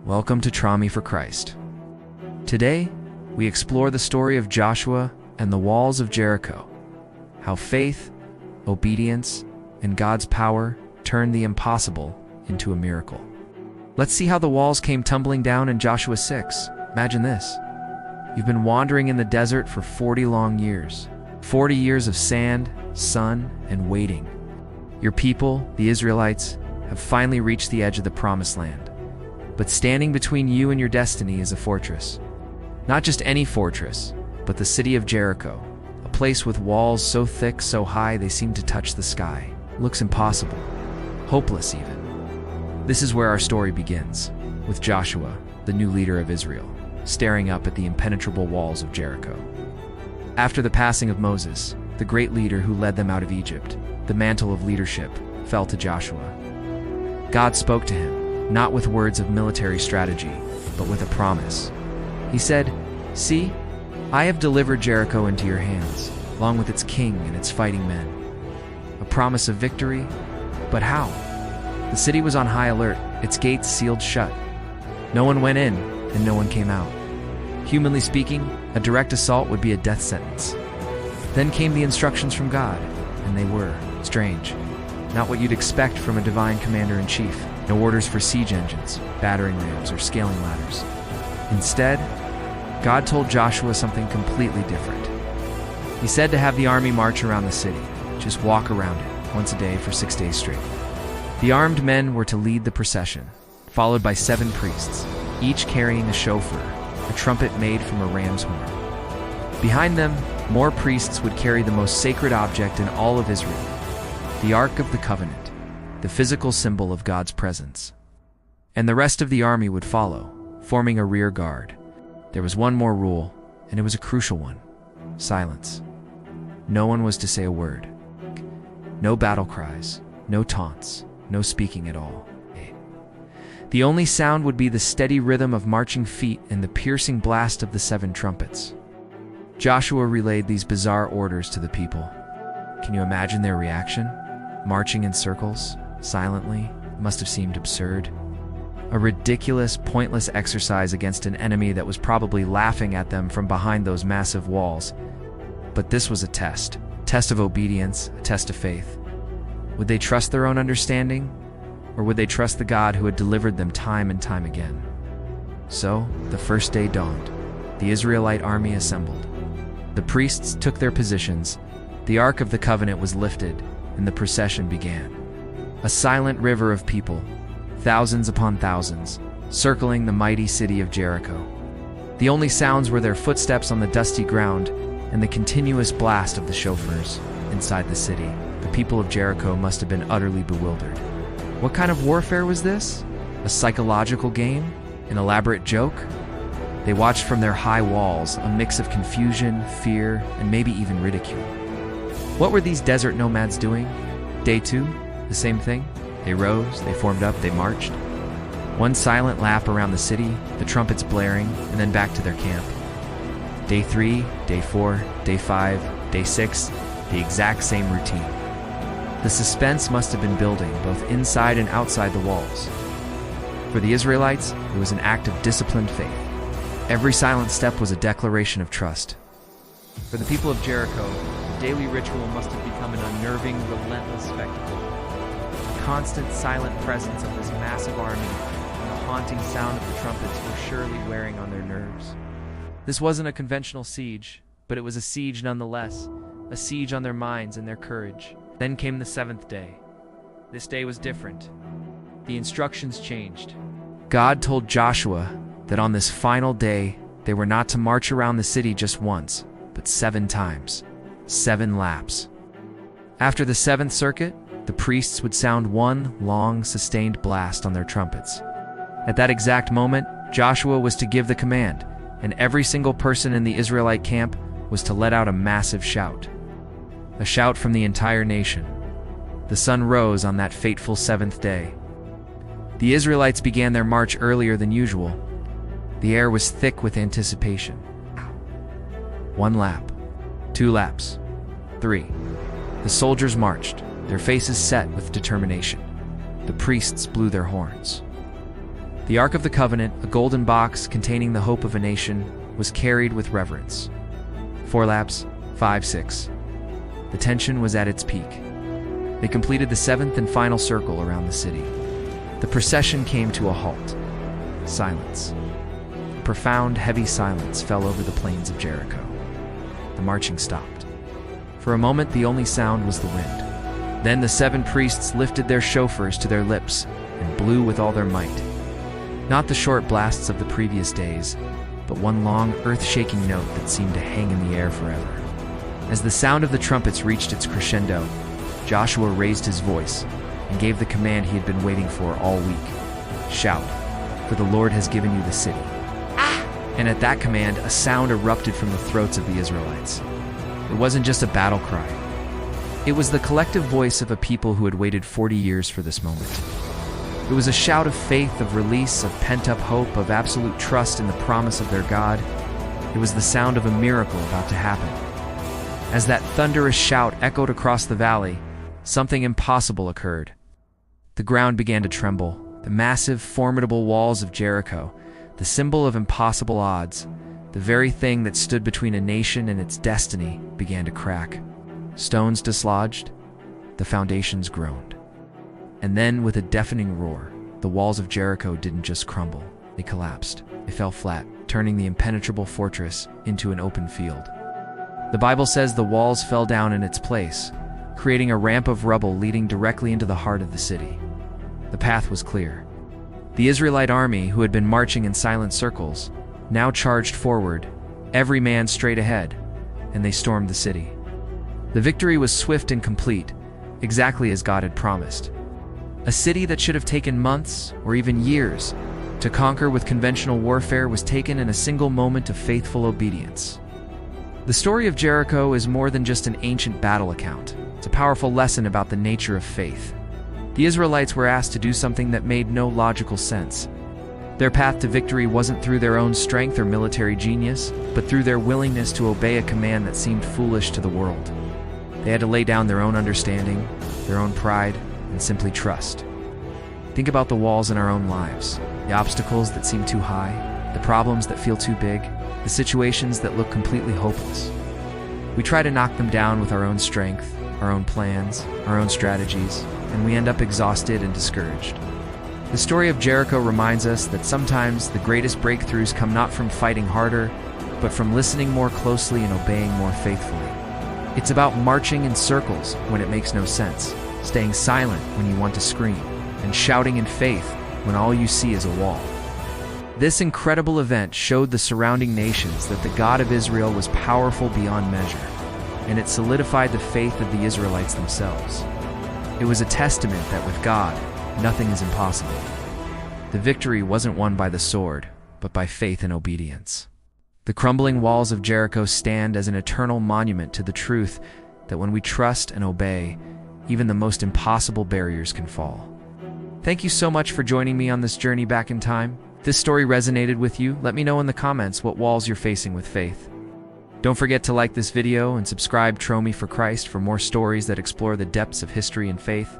Welcome to Traumi for Christ. Today, we explore the story of Joshua and the walls of Jericho, how faith, obedience, and God's power turned the impossible into a miracle. Let's see how the walls came tumbling down in Joshua 6. Imagine this. You've been wandering in the desert for 40 long years. 40 years of sand, sun, and waiting. Your people, the Israelites, have finally reached the edge of the promised land. But standing between you and your destiny is a fortress. Not just any fortress, but the city of Jericho, a place with walls so thick, so high they seem to touch the sky. Looks impossible, hopeless even. This is where our story begins, with Joshua, the new leader of Israel, staring up at the impenetrable walls of Jericho. After the passing of Moses, the great leader who led them out of Egypt, the mantle of leadership fell to Joshua. God spoke to him, not with words of military strategy, but with a promise. He said, "See, I have delivered Jericho into your hands, along with its king and its fighting men." A promise of victory, but how? The city was on high alert, its gates sealed shut. No one went in, and no one came out. Humanly speaking, a direct assault would be a death sentence. Then came the instructions from God, and they were strange. Not what you'd expect from a divine commander-in-chief. No orders for siege engines, battering rams, or scaling ladders. Instead, God told Joshua something completely different. He said to have the army march around the city, just walk around it, once a day for 6 days straight. The armed men were to lead the procession, followed by 7 priests, each carrying a shofar, a trumpet made from a ram's horn. Behind them, more priests would carry the most sacred object in all of Israel, the Ark of the Covenant, the physical symbol of God's presence. And the rest of the army would follow, forming a rear guard. There was one more rule, and it was a crucial one: silence. No one was to say a word. No battle cries, no taunts, no speaking at all. The only sound would be the steady rhythm of marching feet and the piercing blast of the 7 trumpets. Joshua relayed these bizarre orders to the people. Can you imagine their reaction? Marching in circles, silently, must have seemed absurd. A ridiculous, pointless exercise against an enemy that was probably laughing at them from behind those massive walls. But this was a test of obedience, a test of faith. Would they trust their own understanding? Or would they trust the God who had delivered them time and time again? So, the first day dawned. The Israelite army assembled. The priests took their positions, the Ark of the Covenant was lifted, and the procession began. A silent river of people, thousands upon thousands, circling the mighty city of Jericho. The only sounds were their footsteps on the dusty ground and the continuous blast of the shofars inside the city. The people of Jericho must have been utterly bewildered. What kind of warfare was this? A psychological game? An elaborate joke? They watched from their high walls, a mix of confusion, fear, and maybe even ridicule. What were these desert nomads doing? Day 2, the same thing. They rose, they formed up, they marched. One silent lap around the city, the trumpets blaring, and then back to their camp. Day 3, day 4, day 5, day 6, the exact same routine. The suspense must have been building, both inside and outside the walls. For the Israelites, it was an act of disciplined faith. Every silent step was a declaration of trust. For the people of Jericho, the daily ritual must have become an unnerving, relentless spectacle. The constant, silent presence of this massive army and the haunting sound of the trumpets were surely wearing on their nerves. This wasn't a conventional siege, but it was a siege nonetheless, a siege on their minds and their courage. Then came the 7th day. This day was different. The instructions changed. God told Joshua that on this final day, they were not to march around the city just once, but 7 times, 7 laps. After the 7th circuit, the priests would sound one long, sustained blast on their trumpets. At that exact moment, Joshua was to give the command, and every single person in the Israelite camp was to let out a massive shout. A shout from the entire nation. The sun rose on that fateful 7th day. The Israelites began their march earlier than usual. The air was thick with anticipation. 1 lap, 2 laps, 3. The soldiers marched, their faces set with determination. The priests blew their horns. The Ark of the Covenant, a golden box containing the hope of a nation, was carried with reverence. 4 laps, 5-6. The tension was at its peak. They completed the 7th and final circle around the city. The procession came to a halt. Silence. A profound, heavy silence fell over the plains of Jericho. The marching stopped. For a moment, the only sound was the wind. Then the 7 priests lifted their shofars to their lips and blew with all their might. Not the short blasts of the previous days, but one long, earth-shaking note that seemed to hang in the air forever. As the sound of the trumpets reached its crescendo, Joshua raised his voice and gave the command he had been waiting for all week. Shout, for the Lord has given you the city. And at that command, a sound erupted from the throats of the Israelites. It wasn't just a battle cry. It was the collective voice of a people who had waited 40 years for this moment. It was a shout of faith, of release, of pent-up hope, of absolute trust in the promise of their God. It was the sound of a miracle about to happen. As that thunderous shout echoed across the valley, something impossible occurred. The ground began to tremble. The massive, formidable walls of Jericho, the symbol of impossible odds, the very thing that stood between a nation and its destiny, began to crack. Stones dislodged, the foundations groaned. And then, with a deafening roar, the walls of Jericho didn't just crumble, they collapsed. They fell flat, turning the impenetrable fortress into an open field. The Bible says the walls fell down in its place, creating a ramp of rubble leading directly into the heart of the city. The path was clear. The Israelite army, who had been marching in silent circles, now charged forward, every man straight ahead, and they stormed the city. The victory was swift and complete, exactly as God had promised. A city that should have taken months, or even years, to conquer with conventional warfare was taken in a single moment of faithful obedience. The story of Jericho is more than just an ancient battle account. It's a powerful lesson about the nature of faith. The Israelites were asked to do something that made no logical sense. Their path to victory wasn't through their own strength or military genius, but through their willingness to obey a command that seemed foolish to the world. They had to lay down their own understanding, their own pride, and simply trust. Think about the walls in our own lives, the obstacles that seem too high, the problems that feel too big, the situations that look completely hopeless. We try to knock them down with our own strength, our own plans, our own strategies, and we end up exhausted and discouraged. The story of Jericho reminds us that sometimes the greatest breakthroughs come not from fighting harder, but from listening more closely and obeying more faithfully. It's about marching in circles when it makes no sense, staying silent when you want to scream, and shouting in faith when all you see is a wall. This incredible event showed the surrounding nations that the God of Israel was powerful beyond measure, and it solidified the faith of the Israelites themselves. It was a testament that with God, nothing is impossible. The victory wasn't won by the sword, but by faith and obedience. The crumbling walls of Jericho stand as an eternal monument to the truth that when we trust and obey, even the most impossible barriers can fall. Thank you so much for joining me on this journey back in time. If this story resonated with you, let me know in the comments what walls you're facing with faith. Don't forget to like this video and subscribe to Me for Christ for more stories that explore the depths of history and faith.